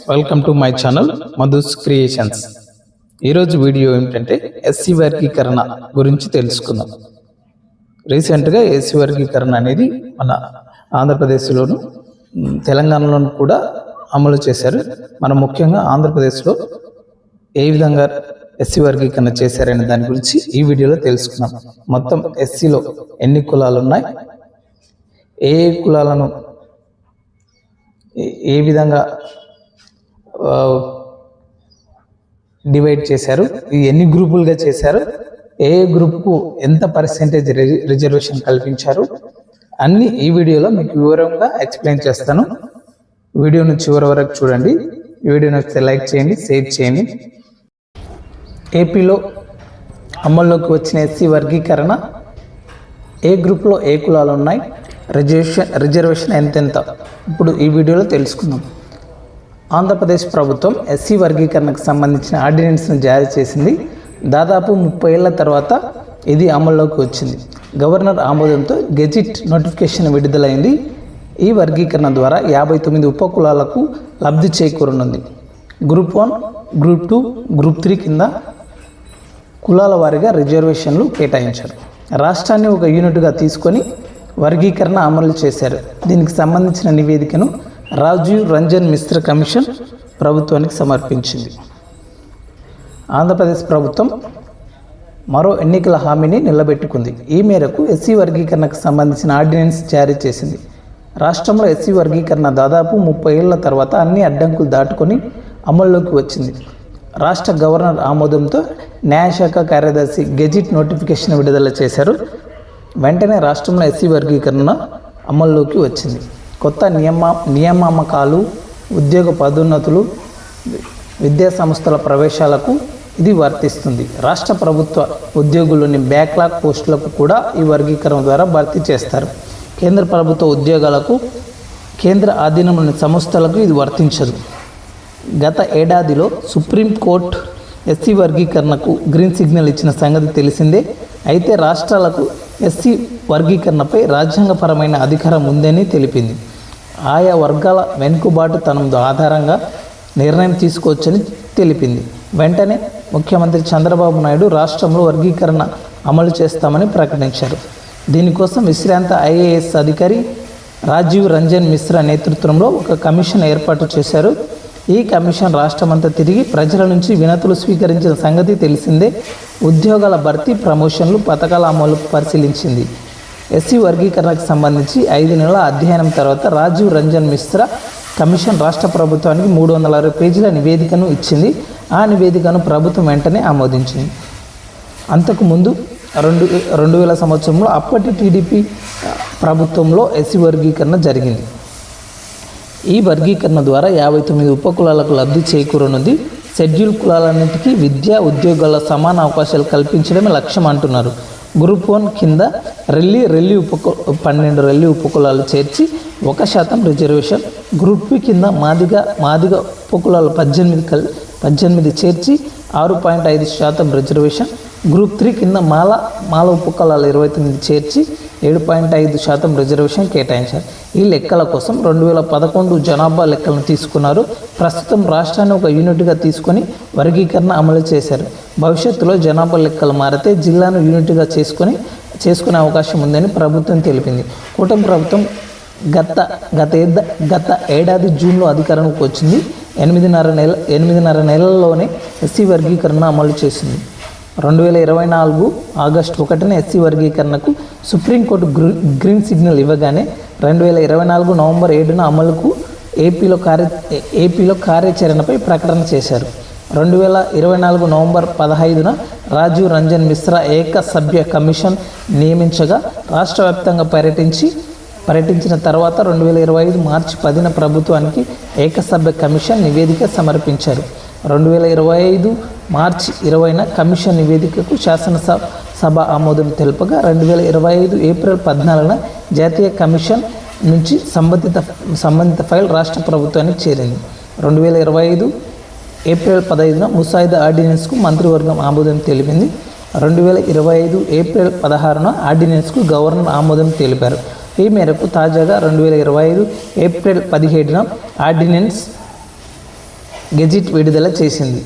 Welcome to my channel Madhu's creations. ఈరోజు video ఏమిటంటే SC వర్గీకరణ గురించి తెలుసుకుందాం. రీసెంట్గా ఎస్సీ వర్గీకరణ అనేది మన ఆంధ్రప్రదేశ్లోను తెలంగాణలోను కూడా అమలు చేశారు. మనం ముఖ్యంగా ఆంధ్రప్రదేశ్లో ఏ విధంగా ఎస్సీ వర్గీకరణ చేశారనే దాని గురించి ఈ వీడియోలో తెలుసుకుందాం. మొత్తం ఎస్సీలో ఎన్ని కులాలు ఉన్నాయి, ఏ కులాలను ఏ విధంగా డివైడ్ చేశారు, ఎన్ని గ్రూపులుగా చేశారు, ఏ గ్రూప్కు ఎంత పర్సెంటేజ్ రిజర్వేషన్ కల్పించారు అన్ని ఈ వీడియోలో మీకు వివరంగా ఎక్స్ప్లెయిన్ చేస్తాను. వీడియోను చివరి వరకు చూడండి. వీడియో నచ్చితే లైక్ చేయండి, షేర్ చేయండి. ఏపీలో అమల్లోకి వచ్చిన ఎస్సీ వర్గీకరణ, ఏ గ్రూప్లో ఏ కులాలు ఉన్నాయి, రిజర్వేషన్ ఎంతెంత ఇప్పుడు ఈ వీడియోలో తెలుసుకుందాం. ఆంధ్రప్రదేశ్ ప్రభుత్వం ఎస్సీ వర్గీకరణకు సంబంధించిన ఆర్డినెన్స్ను జారీ చేసింది. దాదాపు 30 ఏళ్ల తర్వాత ఇది అమల్లోకి వచ్చింది. గవర్నర్ ఆమోదంతో గెజిట్ నోటిఫికేషన్ విడుదలైంది. ఈ వర్గీకరణ ద్వారా 59 ఉపకులాలకు లబ్ధి చేకూరనుంది. గ్రూప్ 1, గ్రూప్ 2, గ్రూప్ 3 కింద కులాల వారీగా రిజర్వేషన్లు కేటాయించారు. రాష్ట్రాన్ని ఒక యూనిట్గా తీసుకొని వర్గీకరణ అమలు చేశారు. దీనికి సంబంధించిన నివేదికను రాజీవ్ రంజన్ మిశ్రా కమిషన్ ప్రభుత్వానికి సమర్పించింది. ఆంధ్రప్రదేశ్ ప్రభుత్వం మరో ఎన్నికల హామీని నిలబెట్టుకుంది. ఈ మేరకు ఎస్సీ వర్గీకరణకు సంబంధించిన ఆర్డినెన్స్ జారీ చేసింది. రాష్ట్రంలో ఎస్సీ వర్గీకరణ దాదాపు 30 ఏళ్ల తర్వాత అన్ని అడ్డంకులు దాటుకొని అమల్లోకి వచ్చింది. రాష్ట్ర గవర్నర్ ఆమోదంతో న్యాయశాఖ కార్యదర్శి గెజిట్ నోటిఫికేషన్ విడుదల చేశారు. వెంటనే రాష్ట్రంలో ఎస్సీ వర్గీకరణ అమల్లోకి వచ్చింది. కొత్త నియామకాలు, ఉద్యోగ పదోన్నతులు, విద్యా సంస్థల ప్రవేశాలకు ఇది వర్తిస్తుంది. రాష్ట్ర ప్రభుత్వ ఉద్యోగుల్లోని బ్యాక్లాగ్ పోస్టులకు కూడా ఈ వర్గీకరణ ద్వారా భర్తీ చేస్తారు. కేంద్ర ప్రభుత్వ ఉద్యోగాలకు, కేంద్ర ఆధీనంలోని సంస్థలకు ఇది వర్తించదు. గత ఏడాదిలో సుప్రీంకోర్టు ఎస్సీ వర్గీకరణకు గ్రీన్ సిగ్నల్ ఇచ్చిన సంగతి తెలిసిందే. అయితే రాష్ట్రాలకు ఎస్సీ వర్గీకరణపై రాజ్యాంగపరమైన అధికారం ఉందని తెలిపింది. ఆయా వర్గాల వెనుకబాటుతనం ఆధారంగా నిర్ణయం తీసుకోవచ్చని తెలిపింది. వెంటనే ముఖ్యమంత్రి చంద్రబాబు నాయుడు రాష్ట్రంలో వర్గీకరణ అమలు చేస్తామని ప్రకటించారు. దీనికోసం విశ్రాంత ఐఏఎస్ అధికారి రాజీవ్ రంజన్ మిశ్రా నేతృత్వంలో ఒక కమిషన్ ఏర్పాటు చేశారు. ఈ కమిషన్ రాష్ట్రమంతా తిరిగి ప్రజల నుంచి వినతులు స్వీకరించిన సంగతి తెలిసిందే. ఉద్యోగాల భర్తీ, ప్రమోషన్లు, పథకాల అమలు పరిశీలించింది. ఎస్సీ వర్గీకరణకు సంబంధించి 5 నెలల అధ్యయనం తర్వాత రాజీవ్ రంజన్ మిశ్రా కమిషన్ రాష్ట్ర ప్రభుత్వానికి 360 పేజీల నివేదికను ఇచ్చింది. ఆ నివేదికను ప్రభుత్వం వెంటనే ఆమోదించింది. అంతకుముందు 2000 సంవత్సరంలో అప్పటి టీడీపీ ప్రభుత్వంలో ఎస్సీ వర్గీకరణ జరిగింది. ఈ వర్గీకరణ ద్వారా 59 ఉపకులాలకు లబ్ధి చేకూరనుంది. షెడ్యూల్ కులాలన్నింటికీ విద్యా, ఉద్యోగాల సమాన అవకాశాలు కల్పించడమే లక్ష్యం అంటున్నారు. గ్రూప్ 1 కింద 12 రెల్లి ఉపకులాలు చేర్చి 1% రిజర్వేషన్, గ్రూప్ 2 కింద మాదిగ ఉపకులాలు 18 చేర్చి 6.5% రిజర్వేషన్, గ్రూప్ 3 కింద మాల ఉపకులాలు 29 చేర్చి 7.5% రిజర్వేషన్ కేటాయించారు. ఈ లెక్కల కోసం 2011 జనాభా లెక్కలను తీసుకున్నారు. ప్రస్తుతం రాష్ట్రాన్ని ఒక యూనిట్గా తీసుకొని వర్గీకరణ అమలు చేశారు. భవిష్యత్తులో జనాభా లెక్కలు మారితే జిల్లాను యూనిట్గా చేసుకునే అవకాశం ఉందని ప్రభుత్వం తెలిపింది. కూటమి ప్రభుత్వం గత ఏడాది జూన్లో అధికారంలోకి వచ్చింది. 8.5 నెలల్లోనే ఎస్సీ వర్గీకరణ అమలు చేసింది. 2024 ఆగస్టు 1న ఎస్సీ వర్గీకరణకు సుప్రీంకోర్టు గ్రీన్ సిగ్నల్ ఇవ్వగానే 2024 నవంబర్ 7న అమలుకు ఏపీలో కార్యాచరణపై ప్రకటన చేశారు. 2024 నవంబర్ 15న రాజీవ్ రంజన్ మిశ్రా ఏకసభ్య కమిషన్ నియమించగా రాష్ట్ర వ్యాప్తంగా పర్యటించిన తర్వాత 2025 మార్చి 10న ప్రభుత్వానికి ఏకసభ్య కమిషన్ నివేదిక సమర్పించారు. 2025 మార్చి 20న కమిషన్ నివేదికకు శాసనసభ ఆమోదం తెలుపగా 2025 ఏప్రిల్ 14న జాతీయ కమిషన్ నుంచి సంబంధిత ఫైల్ రాష్ట్ర ప్రభుత్వానికి చేరింది. 2025 ఏప్రిల్ 15న ముసాయిదా ఆర్డినెన్స్కు మంత్రివర్గం ఆమోదం తెలిపింది. 2025 ఏప్రిల్ 16న ఆర్డినెన్స్కు గవర్నర్ ఆమోదం తెలిపారు. ఈ మేరకు తాజాగా 2025 ఏప్రిల్ 17న గెజిట్ విడుదల చేసింది.